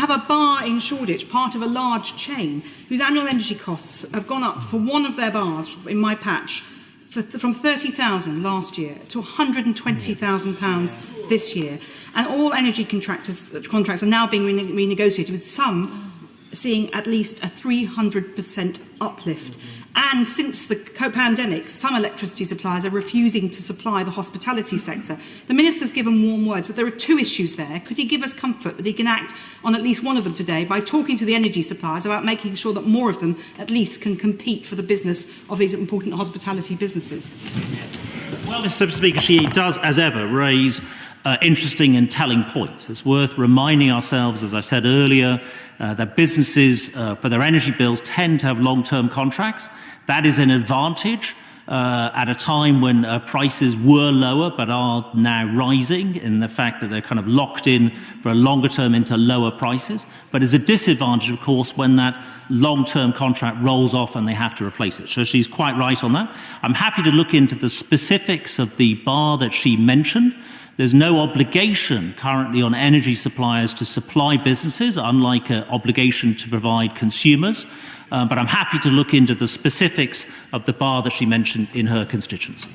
have a bar in Shoreditch, part of a large chain, whose annual energy costs have gone up for one of their bars in my patch from £30,000 last year to £120,000 this year. And all energy contracts are now being renegotiated, with some seeing at least a 300% uplift. And since the pandemic, some electricity suppliers are refusing to supply the hospitality sector. The Minister's given warm words, but there are two issues there. Could he give us comfort that he can act on at least one of them today by talking to the energy suppliers about making sure that more of them at least can compete for the business of these important hospitality businesses? Well, Mr. Speaker, she does, as ever, raise interesting and telling points. It's worth reminding ourselves, as I said earlier, that businesses, for their energy bills, tend to have long-term contracts. That is an advantage at a time when prices were lower but are now rising, in the fact that they're kind of locked in for a longer term into lower prices. But it's a disadvantage, of course, when that long-term contract rolls off and they have to replace it. So she's quite right on that. I'm happy to look into the specifics of the bar that she mentioned. There's no obligation currently on energy suppliers to supply businesses, unlike an obligation to provide consumers. But I'm happy to look into the specifics of the bar that she mentioned in her constituency.